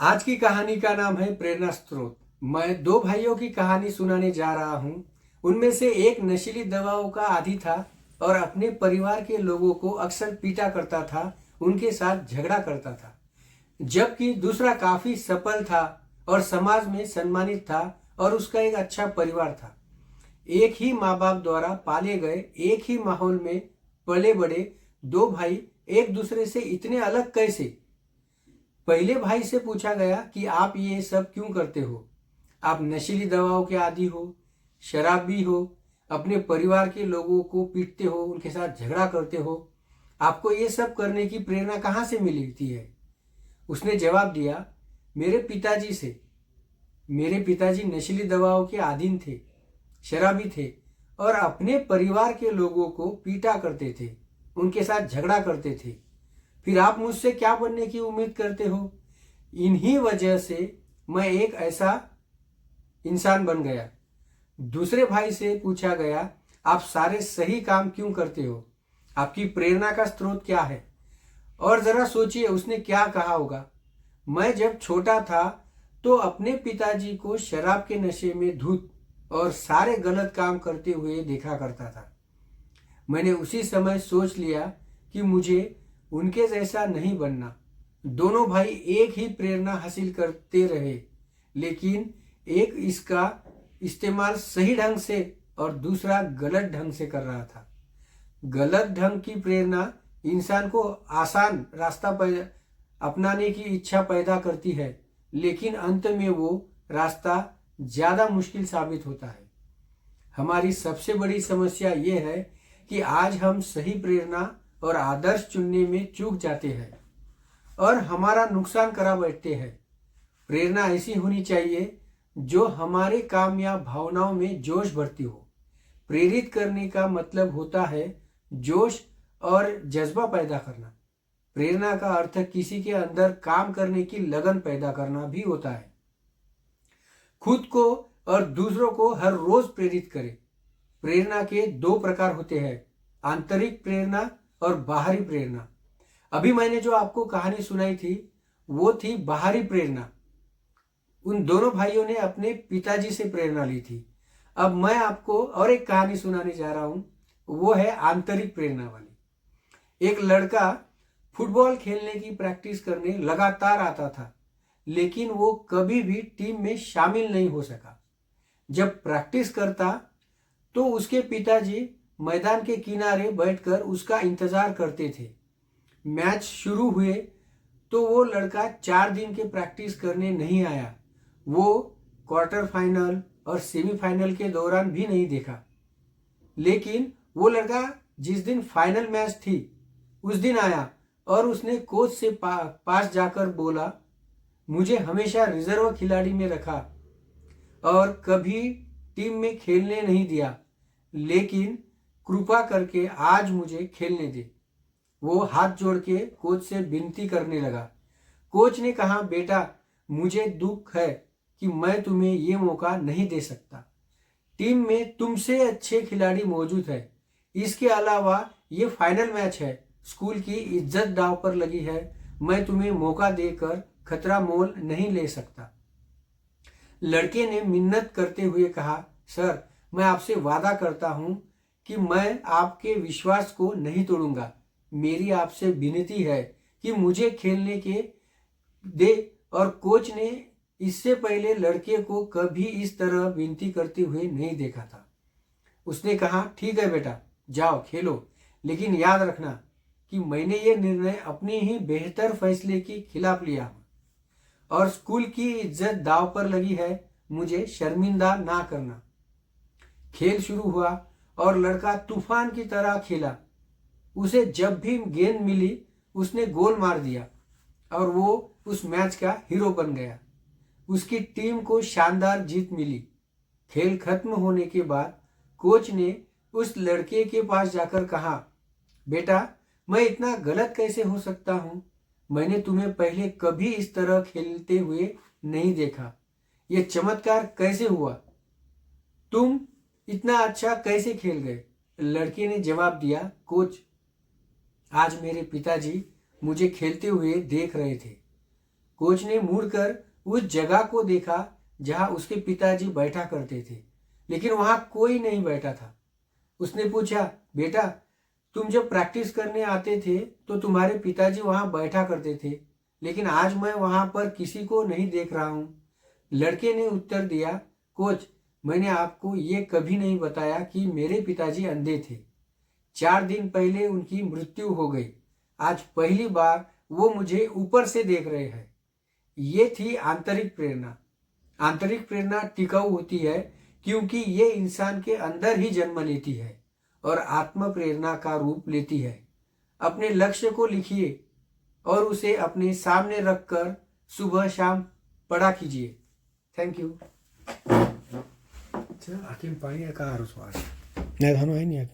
आज की कहानी का नाम है प्रेरणा स्रोत। मैं दो भाइयों की कहानी सुनाने जा रहा हूँ। उनमें से एक नशीली दवाओं का आदी था और अपने परिवार के लोगों को अक्सर पीटा करता था, उनके साथ झगड़ा करता था। जबकि दूसरा काफी सफल था और समाज में सम्मानित था और उसका एक अच्छा परिवार था। एक ही माँ बाप द्वारा पाले गए, एक ही माहौल में पले बड़े दो भाई एक दूसरे से इतने अलग कैसे? पहले भाई से पूछा गया कि आप ये सब क्यों करते हो? आप नशीली दवाओं के आदी हो, शराबी हो, अपने परिवार के लोगों को पीटते हो, उनके साथ झगड़ा करते हो। आपको ये सब करने की प्रेरणा कहाँ से मिलती है? उसने जवाब दिया, मेरे पिताजी से। मेरे पिताजी नशीली दवाओं के अधीन थे, शराबी थे और अपने परिवार के लोगों को पीटा करते थे, उनके साथ झगड़ा करते थे। फिर आप मुझसे क्या बनने की उम्मीद करते हो? इन्हीं वजह से मैं एक ऐसा इंसान बन गया। दूसरे भाई से पूछा गया, आप सारे सही काम क्यों करते हो? आपकी प्रेरणा का स्रोत क्या है? और जरा सोचिए उसने क्या कहा होगा। मैं जब छोटा था तो अपने पिताजी को शराब के नशे में धुत और सारे गलत काम करते हुए देखा करता था। मैंने उसी समय सोच लिया कि मुझे उनके जैसा नहीं बनना। दोनों भाई एक ही प्रेरणा हासिल करते रहे, लेकिन एक इसका इस्तेमाल सही ढंग से और दूसरा गलत ढंग से कर रहा था। गलत ढंग की प्रेरणा इंसान को आसान रास्ता अपनाने की इच्छा पैदा करती है, लेकिन अंत में वो रास्ता ज्यादा मुश्किल साबित होता है। हमारी सबसे बड़ी समस्या ये है कि आज हम सही प्रेरणा और आदर्श चुनने में चूक जाते हैं और हमारा नुकसान करा बैठते हैं। प्रेरणा ऐसी होनी चाहिए जो हमारे काम या भावनाओं में जोश भरती हो। प्रेरित करने का मतलब होता है जोश और जज्बा पैदा करना। प्रेरणा का अर्थ किसी के अंदर काम करने की लगन पैदा करना भी होता है। खुद को और दूसरों को हर रोज प्रेरित करें। प्रेरणा के दो प्रकार होते हैं, आंतरिक प्रेरणा और बाहरी प्रेरणा। अभी मैंने जो आपको कहानी सुनाई थी वो थी बाहरी प्रेरणा। उन दोनों भाइयों ने अपने पिताजी से प्रेरणा ली थी। अब मैं आपको और एक कहानी सुनाने जा रहा हूं, वो है आंतरिक प्रेरणा वाली। एक लड़का फुटबॉल खेलने की प्रैक्टिस करने लगातार आता था, लेकिन वो कभी भी टीम में शामिल नहीं हो सका। जब प्रैक्टिस करता तो उसके पिताजी मैदान के किनारे बैठकर उसका इंतजार करते थे। मैच शुरू हुए तो वो लड़का 4 दिन के प्रैक्टिस करने नहीं आया। वो क्वार्टर फाइनल और सेमीफाइनल के दौरान भी नहीं देखा। लेकिन वो लड़का जिस दिन फाइनल मैच थी उस दिन आया और उसने कोच से पास जाकर बोला, मुझे हमेशा रिजर्व खिलाड़ी में रखा और कभी टीम में खेलने नहीं दिया, लेकिन कृपा करके आज मुझे खेलने दे। वो हाथ जोड़ के कोच से विनती करने लगा। कोच ने कहा, बेटा मुझे दुख है कि मैं तुम्हें ये मौका नहीं दे सकता। टीम में तुमसे अच्छे खिलाड़ी मौजूद है। इसके अलावा ये फाइनल मैच है, स्कूल की इज्जत दांव पर लगी है। मैं तुम्हें मौका देकर खतरा मोल नहीं ले सकता। लड़के ने मिन्नत करते हुए कहा, सर मैं आपसे वादा करता हूं कि मैं आपके विश्वास को नहीं तोड़ूंगा। मेरी आपसे विनती है कि मुझे खेलने के दे। और कोच ने इससे पहले लड़के को कभी इस तरह विनती करते हुए नहीं देखा था। उसने कहा, ठीक है बेटा, जाओ खेलो, लेकिन याद रखना कि मैंने ये निर्णय अपने ही बेहतर फैसले के खिलाफ लिया और स्कूल की इज्जत दांव पर लगी है, मुझे शर्मिंदा ना करना। खेल शुरू हुआ और लड़का तूफान की तरह खेला। उसे जब भी गेंद मिली उसने गोल मार दिया और वो उस मैच का हीरो बन गया। उसकी टीम को शानदार जीत मिली। खेल खत्म होने के बाद कोच ने उस लड़के के पास जाकर कहा, बेटा मैं इतना गलत कैसे हो सकता हूं? मैंने तुम्हें पहले कभी इस तरह खेलते हुए नहीं देखा। यह चमत्कार कैसे हुआ? तुम इतना अच्छा कैसे खेल गए? लड़के ने जवाब दिया, कोच आज मेरे पिताजी मुझे खेलते हुए देख रहे थे। कोच ने मुड़कर उस जगह को देखा जहां उसके पिताजी बैठा करते थे, लेकिन वहां कोई नहीं बैठा था। उसने पूछा, बेटा, तुम जब प्रैक्टिस करने आते थे तो तुम्हारे पिताजी वहां बैठा करते थे, लेकिन आज मैं वहां पर किसी को नहीं देख रहा हूं। लड़के ने उत्तर दिया, कोच, मैंने आपको ये कभी नहीं बताया कि मेरे पिताजी अंधे थे। 4 दिन पहले उनकी मृत्यु हो गई। आज पहली बार वो मुझे ऊपर से देख रहे हैं। ये थी आंतरिक प्रेरणा। आंतरिक प्रेरणा टिकाऊ होती है क्योंकि ये इंसान के अंदर ही जन्म लेती है और आत्म प्रेरणा का रूप लेती है। अपने लक्ष्य को लिखिए और उसे अपने सामने रखकर सुबह शाम पढ़ा कीजिए। Thank you. आखिर पानी का नहीं